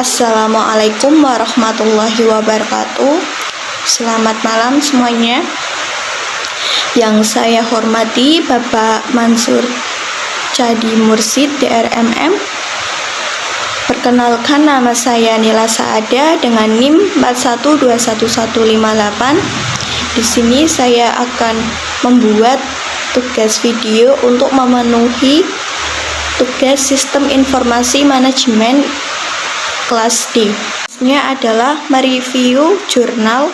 Assalamualaikum warahmatullahi wabarakatuh. Selamat malam semuanya. Yang saya hormati Bapak Mansur Chadi Mursid DRMM. Perkenalkan, nama saya Nila Saada dengan NIM 412158. Di sini saya akan membuat tugas video untuk memenuhi tugas Sistem Informasi Manajemen kelas D. Ini adalah mereview jurnal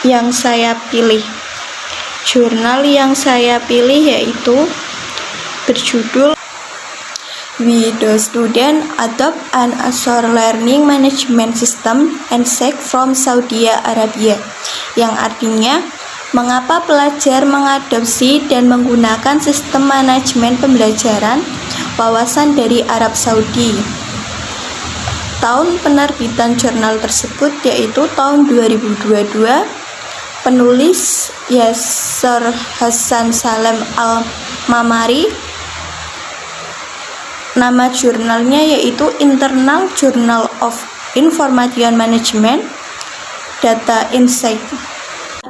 yang saya pilih. Jurnal yang saya pilih yaitu berjudul We the Student Adopt an Azure Learning Management System and Seek from Saudi Arabia, yang artinya mengapa pelajar mengadopsi dan menggunakan sistem manajemen pembelajaran wawasan dari Arab Saudi. Tahun penerbitan jurnal tersebut yaitu tahun 2022. Penulis Yasser Hasan Salem Al-Mamari. Nama jurnalnya yaitu Internal Journal of Information Management Data Insight.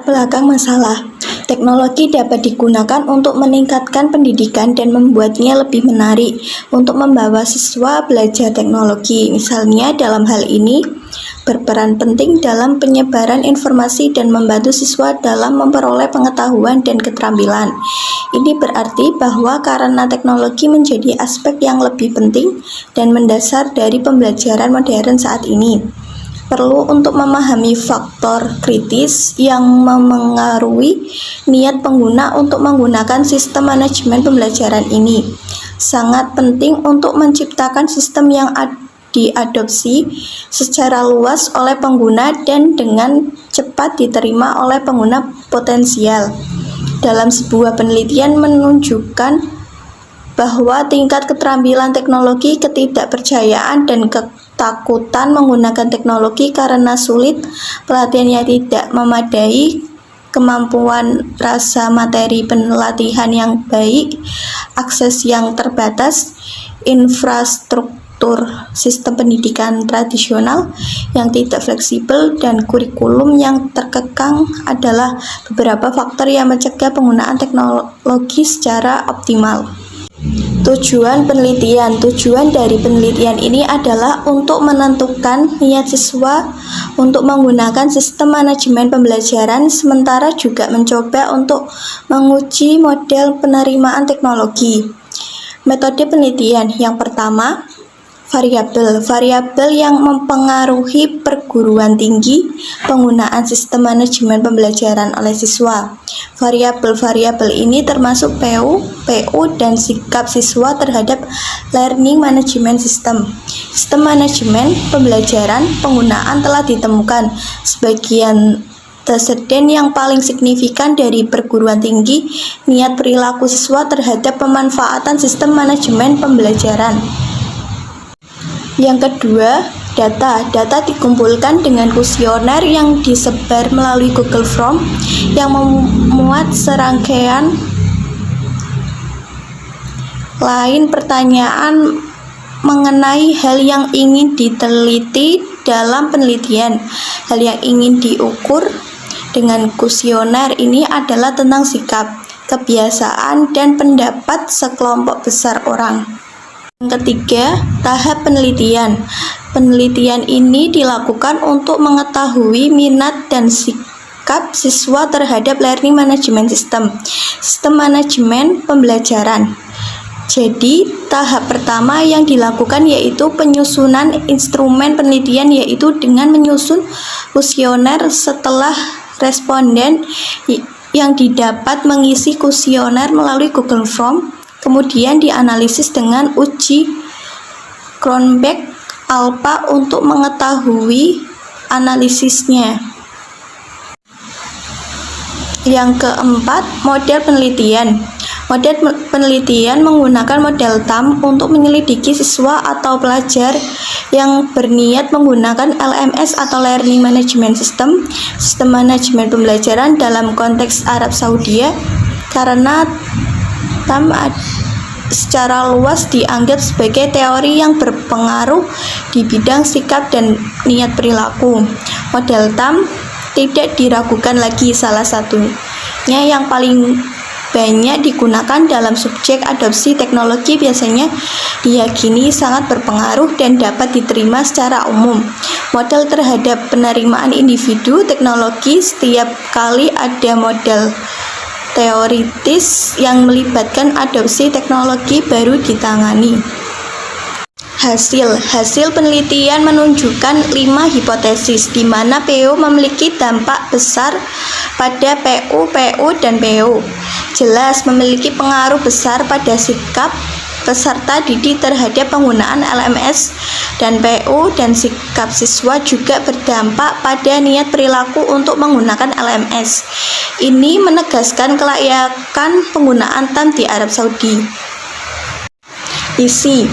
Belakang masalah. Teknologi dapat digunakan untuk meningkatkan pendidikan dan membuatnya lebih menarik untuk membawa siswa belajar teknologi. Misalnya dalam hal ini berperan penting dalam penyebaran informasi dan membantu siswa dalam memperoleh pengetahuan dan keterampilan. Ini berarti bahwa karena teknologi menjadi aspek yang lebih penting dan mendasar dari pembelajaran modern saat ini, perlu untuk memahami faktor kritis yang memengaruhi niat pengguna untuk menggunakan sistem manajemen pembelajaran ini. Sangat penting untuk menciptakan sistem yang diadopsi secara luas oleh pengguna dan dengan cepat diterima oleh pengguna potensial. Dalam sebuah penelitian menunjukkan bahwa tingkat keterampilan teknologi, ketidakpercayaan, dan ketakutan menggunakan teknologi karena sulit, pelatihan yang tidak memadai, kemampuan rasa materi pelatihan yang baik, akses yang terbatas, infrastruktur sistem pendidikan tradisional yang tidak fleksibel, dan kurikulum yang terkekang adalah beberapa faktor yang mencegah penggunaan teknologi secara optimal. Tujuan penelitian. Tujuan dari penelitian ini adalah untuk menentukan niat siswa untuk menggunakan sistem manajemen pembelajaran, sementara juga mencoba untuk menguji model penerimaan teknologi. Metode penelitian yang pertama, variabel yang mempengaruhi perguruan tinggi penggunaan sistem manajemen pembelajaran oleh siswa. Variabel-variabel ini termasuk PU, dan sikap siswa terhadap learning management system. Sistem manajemen pembelajaran penggunaan telah ditemukan sebagian presiden yang paling signifikan dari perguruan tinggi, niat perilaku siswa terhadap pemanfaatan sistem manajemen pembelajaran. Yang kedua, data. Data dikumpulkan dengan kuesioner yang disebar melalui Google Form yang memuat serangkaian lain pertanyaan mengenai hal yang ingin diteliti dalam penelitian. Hal yang ingin diukur dengan kuesioner ini adalah tentang sikap, kebiasaan, dan pendapat sekelompok besar orang. Yang ketiga, tahap penelitian. Penelitian ini dilakukan untuk mengetahui minat dan sikap siswa terhadap learning management system, sistem manajemen pembelajaran. Jadi, tahap pertama yang dilakukan yaitu penyusunan instrumen penelitian, yaitu dengan menyusun kuesioner. Setelah responden yang didapat mengisi kuesioner melalui Google Form, kemudian dianalisis dengan uji Cronbach alpha untuk mengetahui analisisnya. Yang keempat, model penelitian. Model penelitian menggunakan model TAM untuk menyelidiki siswa atau pelajar yang berniat menggunakan LMS atau Learning Management System, sistem manajemen pembelajaran dalam konteks Arab Saudi, karena TAM secara luas dianggap sebagai teori yang berpengaruh di bidang sikap dan niat perilaku. Model TAM tidak diragukan lagi, salah satunya yang paling banyak digunakan dalam subjek adopsi teknologi biasanya diyakini sangat berpengaruh dan dapat diterima secara umum. Model terhadap penerimaan individu teknologi, setiap kali ada model teoritis yang melibatkan adopsi teknologi baru ditangani. Hasil penelitian menunjukkan 5 hipotesis di mana PO memiliki dampak besar pada PU, dan PO. Jelas memiliki pengaruh besar pada sikap peserta didik terhadap penggunaan LMS, dan PU dan sikap siswa juga berdampak pada niat perilaku untuk menggunakan LMS. Ini menegaskan kelayakan penggunaan TAM di Arab Saudi. Isi: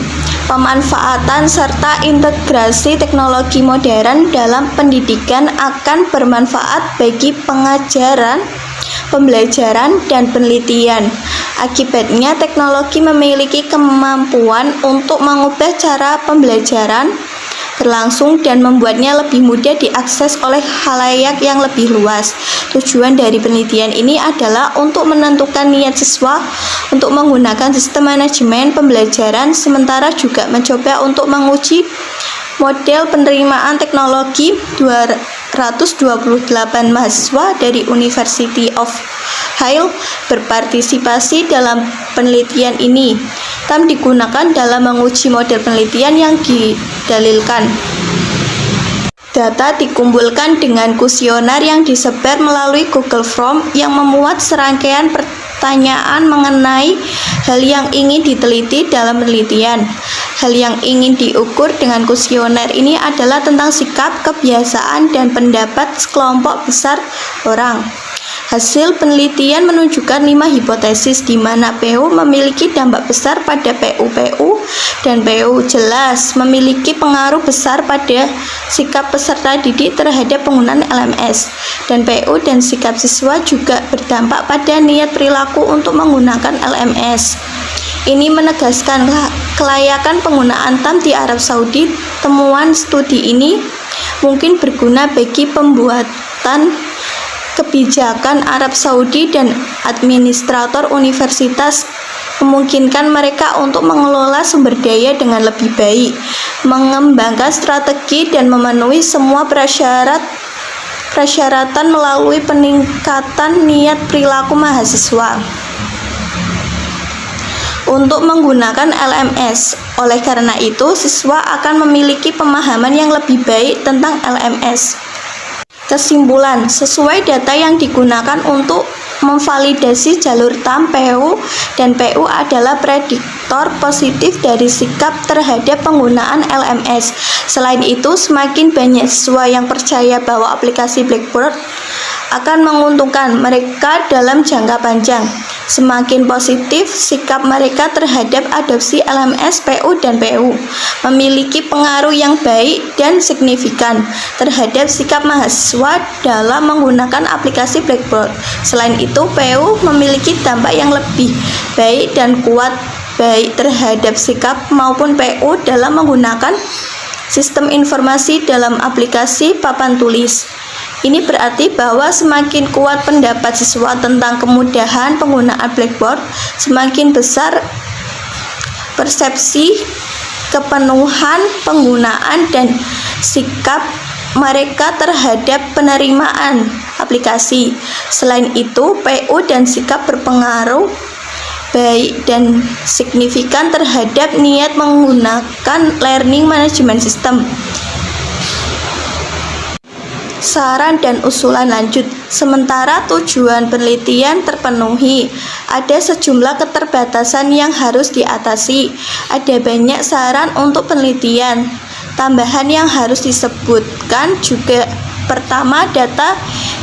pemanfaatan serta integrasi teknologi modern dalam pendidikan akan bermanfaat bagi pengajaran, pembelajaran, dan penelitian. Akibatnya, teknologi memiliki kemampuan untuk mengubah cara pembelajaran berlangsung dan membuatnya lebih mudah diakses oleh khalayak yang lebih luas. Tujuan dari penelitian ini adalah untuk menentukan niat siswa untuk menggunakan sistem manajemen pembelajaran, sementara juga mencoba untuk menguji model penerimaan teknologi. 228 mahasiswa dari University of Hail berpartisipasi dalam penelitian ini. TAM digunakan dalam menguji model penelitian yang didalilkan. Data dikumpulkan dengan kuesioner yang disebar melalui Google Form yang memuat serangkaian pertanyaan mengenai hal yang ingin diteliti dalam penelitian. Hal yang ingin diukur dengan kuesioner ini adalah tentang sikap, kebiasaan, dan pendapat sekelompok besar orang. Hasil penelitian menunjukkan 5 hipotesis di mana PU memiliki dampak besar pada PU, dan PU jelas memiliki pengaruh besar pada sikap peserta didik terhadap penggunaan LMS, dan PU dan sikap siswa juga berdampak pada niat perilaku untuk menggunakan LMS. Ini menegaskan kelayakan penggunaan TAM di Arab Saudi. Temuan studi ini mungkin berguna bagi pembuatan kebijakan Arab Saudi dan administrator universitas, memungkinkan mereka untuk mengelola sumber daya dengan lebih baik, mengembangkan strategi, dan memenuhi semua persyaratan melalui peningkatan niat perilaku mahasiswa untuk menggunakan LMS. Oleh karena itu, siswa akan memiliki pemahaman yang lebih baik tentang LMS. Kesimpulan: sesuai data yang digunakan untuk memvalidasi jalur TAM, PU dan PU adalah prediktor positif dari sikap terhadap penggunaan LMS. Selain itu, semakin banyak siswa yang percaya bahwa aplikasi Blackboard akan menguntungkan mereka dalam jangka panjang. Semakin positif sikap mereka terhadap adopsi LMS, PU, dan PU, memiliki pengaruh yang baik dan signifikan terhadap sikap mahasiswa dalam menggunakan aplikasi Blackboard. Selain itu, PU memiliki dampak yang lebih baik dan kuat baik terhadap sikap maupun PU dalam menggunakan sistem informasi dalam aplikasi papan tulis. Ini berarti bahwa semakin kuat pendapat siswa tentang kemudahan penggunaan Blackboard, semakin besar persepsi kepenuhan penggunaan dan sikap mereka terhadap penerimaan aplikasi. Selain itu, PU dan sikap berpengaruh baik dan signifikan terhadap niat menggunakan learning management system. Saran dan usulan lanjut. Sementara tujuan penelitian terpenuhi, ada sejumlah keterbatasan yang harus diatasi. Ada banyak saran untuk penelitian tambahan yang harus disebutkan juga Pertama, data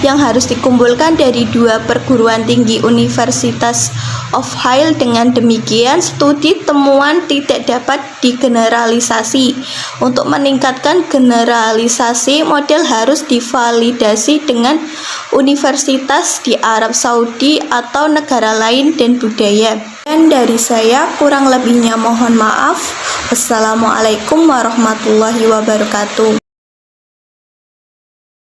yang harus dikumpulkan dari 2 perguruan tinggi Universitas of Hail. Dengan demikian, studi temuan tidak dapat digeneralisasi. Untuk meningkatkan generalisasi, model harus divalidasi dengan universitas di Arab Saudi atau negara lain dan budaya. Dan dari saya, kurang lebihnya mohon maaf. Wassalamualaikum warahmatullahi wabarakatuh.